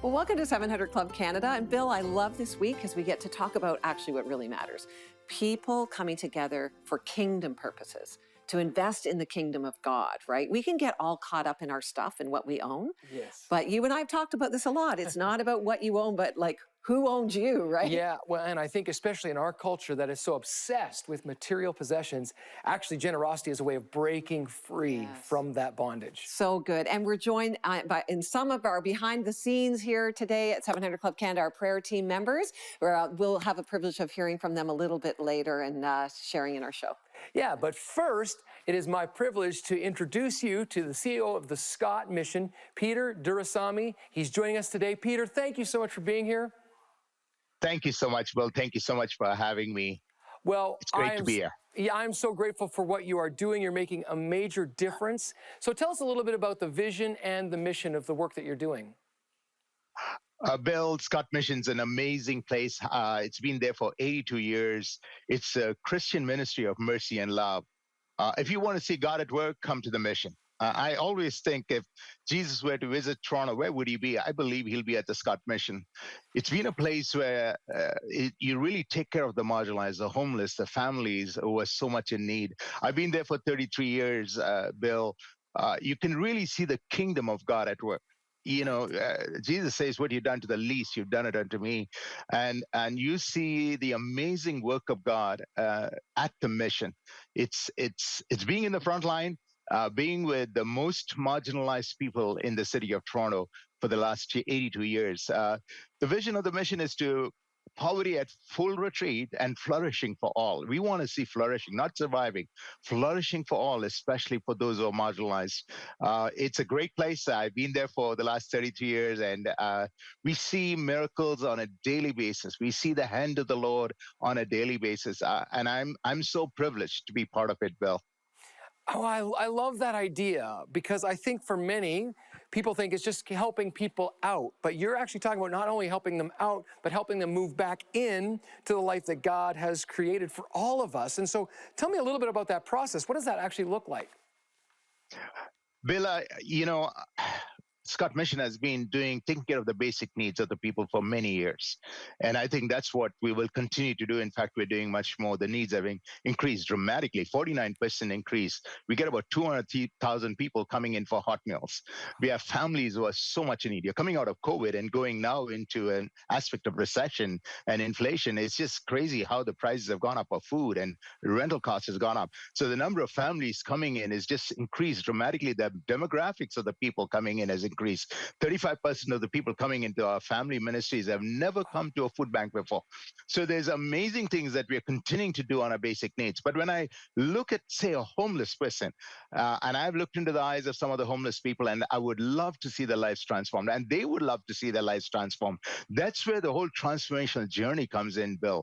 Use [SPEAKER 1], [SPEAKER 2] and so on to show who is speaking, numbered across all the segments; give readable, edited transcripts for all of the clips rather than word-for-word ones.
[SPEAKER 1] Well, welcome to 700 Club Canada. And Bill, I love this week because we get to talk about actually what really matters. People coming together for kingdom purposes, to invest in the kingdom of God, right? We can get all caught up in our stuff and what we own.
[SPEAKER 2] Yes.
[SPEAKER 1] But you and I have talked about this a lot. It's not about what you own, but like who owns you, right?
[SPEAKER 2] Yeah, well, and I think especially in our culture that is so obsessed with material possessions, actually generosity is a way of breaking free from that bondage.
[SPEAKER 1] So good. And we're joined in some of our behind the scenes here today at 700 Club Canada, our prayer team members. We'll have a privilege of hearing from them a little bit later and sharing in our show.
[SPEAKER 2] Yeah, but first, it is my privilege to introduce you to the CEO of the Scott Mission, Peter Duraisami. He's joining us today. Peter, thank you so much for being here.
[SPEAKER 3] Thank you so much, Will. Thank you so much for having me.
[SPEAKER 2] Well,
[SPEAKER 3] it's great to be here.
[SPEAKER 2] Yeah, I'm so grateful for what you are doing. You're making a major difference. So tell us a little bit about the vision and the mission of the work that you're doing.
[SPEAKER 3] Bill, Scott Mission's an amazing place. It's been there for 82 years. It's a Christian ministry of mercy and love. If you want to see God at work, come to the mission. I always think if Jesus were to visit Toronto, where would he be? I believe he'll be at the Scott Mission. It's been a place where you really take care of the marginalized, the homeless, the families who are so much in need. I've been there for 33 years, Bill. You can really see the kingdom of God at work. You know, Jesus says, what you've done to the least, you've done it unto me. And you see the amazing work of God at the mission. It's being in the front line, being with the most marginalized people in the city of Toronto for the last 82 years. The vision of the mission is to poverty at full retreat and flourishing for all. We want to see flourishing, not surviving, flourishing for all, especially for those who are marginalized. It's a great place. I've been there for the last 32 years, and we see miracles on a daily basis. We see the hand of the Lord on a daily basis, and I'm so privileged to be part of it, Bill.
[SPEAKER 2] Oh, I love that idea, because I think for many, people think it's just helping people out. But you're actually talking about not only helping them out, but helping them move back in to the life that God has created for all of us. And so tell me a little bit about that process. What does that actually look like?
[SPEAKER 3] Bill, Scott Mission has been taking care of the basic needs of the people for many years. And I think that's what we will continue to do. In fact, we're doing much more. The needs have increased dramatically, 49% increase. We get about 200,000 people coming in for hot meals. We have families who are so much in need. You're coming out of COVID and going now into an aspect of recession and inflation. It's just crazy how the prices have gone up of food, and rental costs has gone up. So the number of families coming in is just increased dramatically. The demographics of the people coming in has increased. 35% of the people coming into our family ministries have never come to a food bank before. So there's amazing things that we're continuing to do on our basic needs. But when I look at, say, a homeless person, and I've looked into the eyes of some of the homeless people, and I would love to see their lives transformed, and they would love to see their lives transformed. That's where the whole transformational journey comes in, Bill.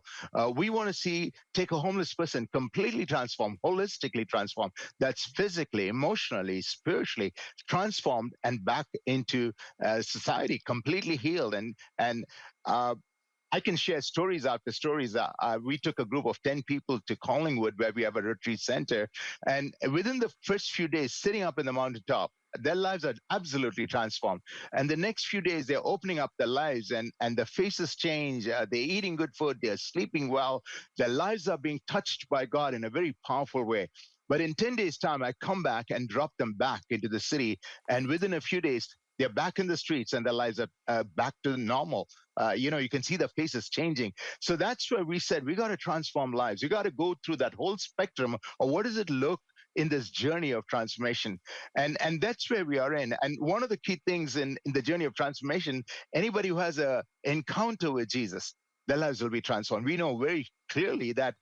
[SPEAKER 3] We want to take a homeless person completely transformed, holistically transformed. That's physically, emotionally, spiritually transformed and back into society, completely healed. And I can share stories after stories. We took a group of 10 people to Collingwood, where we have a retreat center. And within the first few days, sitting up in the mountaintop, their lives are absolutely transformed. And the next few days, they're opening up their lives, and their faces change. They're eating good food. They're sleeping well. Their lives are being touched by God in a very powerful way. But in 10 days' time, I come back and drop them back into the city. And within a few days, they're back in the streets, and their lives are back to normal. You can see the faces changing. So that's where we said, we got to transform lives. We got to go through that whole spectrum of what does it look in this journey of transformation. And that's where we are in. And one of the key things in the journey of transformation, anybody who has an encounter with Jesus, their lives will be transformed. We know very clearly that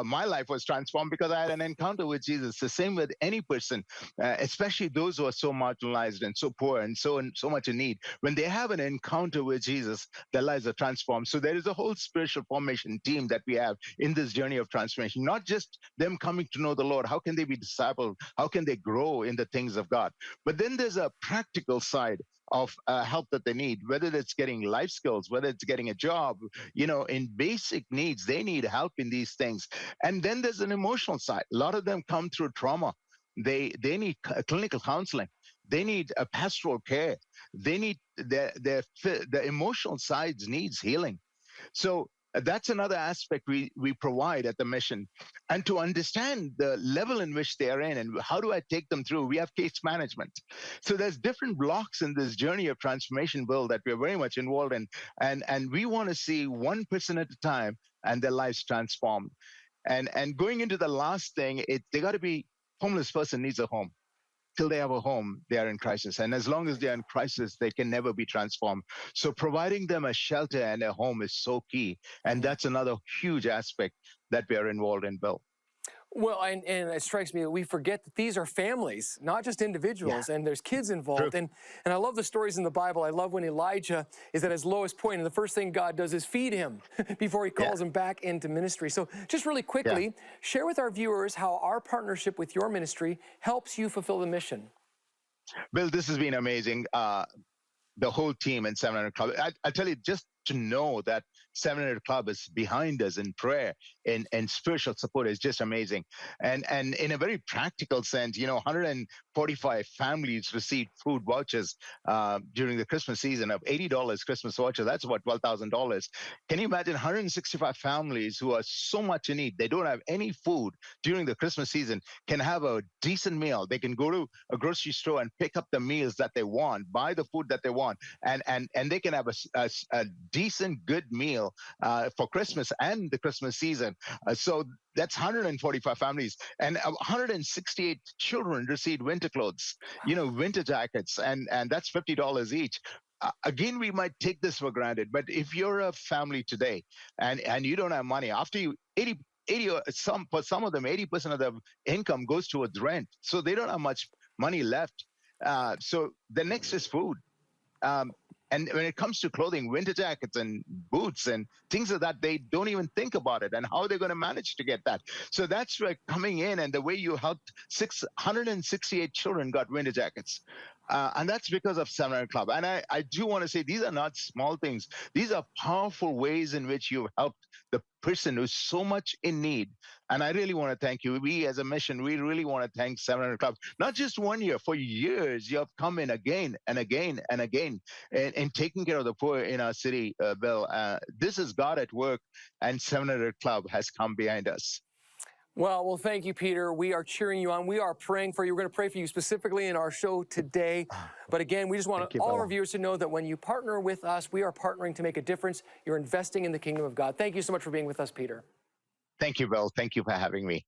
[SPEAKER 3] my life was transformed because I had an encounter with Jesus. The same with any person, especially those who are so marginalized and so poor and so much in need. When they have an encounter with Jesus, their lives are transformed. So there is a whole spiritual formation team that we have in this journey of transformation, not just them coming to know the Lord. How can they be discipled? How can they grow in the things of God? But then there's a practical side of help that they need, whether it's getting life skills, whether it's getting a job, in basic needs, they need help in these things. And then there's an emotional side. A lot of them come through trauma. They need clinical counseling. They need a pastoral care. They need the emotional sides needs healing. So that's another aspect we provide at the mission. And to understand the level in which they are in and how do I take them through, we have case management. So there's different blocks in this journey of transformation, Bill, that we're very much involved in. And we want to see one person at a time and their lives transformed. And going into the last thing, they got to be homeless person needs a home. Till they have a home, they are in crisis. And as long as they're in crisis, they can never be transformed. So providing them a shelter and a home is so key. And that's another huge aspect that we are involved in, Bill.
[SPEAKER 2] Well, and it strikes me that we forget that these are families, not just individuals, and there's kids involved.
[SPEAKER 3] True.
[SPEAKER 2] And I love the stories in the Bible. I love when Elijah is at his lowest point, and the first thing God does is feed him before he calls him back into ministry. So just really quickly, share with our viewers how our partnership with your ministry helps you fulfill the mission.
[SPEAKER 3] Bill, this has been amazing. The whole team in 700 Club. I tell you, just to know that 700 Club is behind us in prayer and spiritual support is just amazing. And in a very practical sense, 145 families received food vouchers during the Christmas season of $80 Christmas voucher. That's about $12,000. Can you imagine 165 families who are so much in need? They don't have any food during the Christmas season, can have a decent meal. They can go to a grocery store and pick up the meals that they want, buy the food that they want, and they can have a decent, good meal for Christmas and the Christmas season. So that's 145 families, and 168 children received winter clothes, winter jackets, and that's $50 each. Again, we might take this for granted, but if you're a family today and you don't have money, after you 80 or for some of them, 80% of their income goes towards rent, so they don't have much money left. So the next is food. And when it comes to clothing, winter jackets and boots and things like that, they don't even think about it and how they're going to manage to get that. So that's where coming in, and the way you helped 668 children got winter jackets. And that's because of 700 Club. And I do want to say these are not small things. These are powerful ways in which you've helped the person who's so much in need. And I really want to thank you. We as a mission, we really want to thank 700 Club. Not just 1 year, for years, you have come in again and again and again and taking care of the poor in our city, Bill. This is God at work, and 700 Club has come behind us.
[SPEAKER 2] Well, thank you, Peter. We are cheering you on. We are praying for you. We're going to pray for you specifically in our show today. But again, we just want all of our viewers to know that when you partner with us, we are partnering to make a difference. You're investing in the kingdom of God. Thank you so much for being with us, Peter.
[SPEAKER 3] Thank you, Bill. Thank you for having me.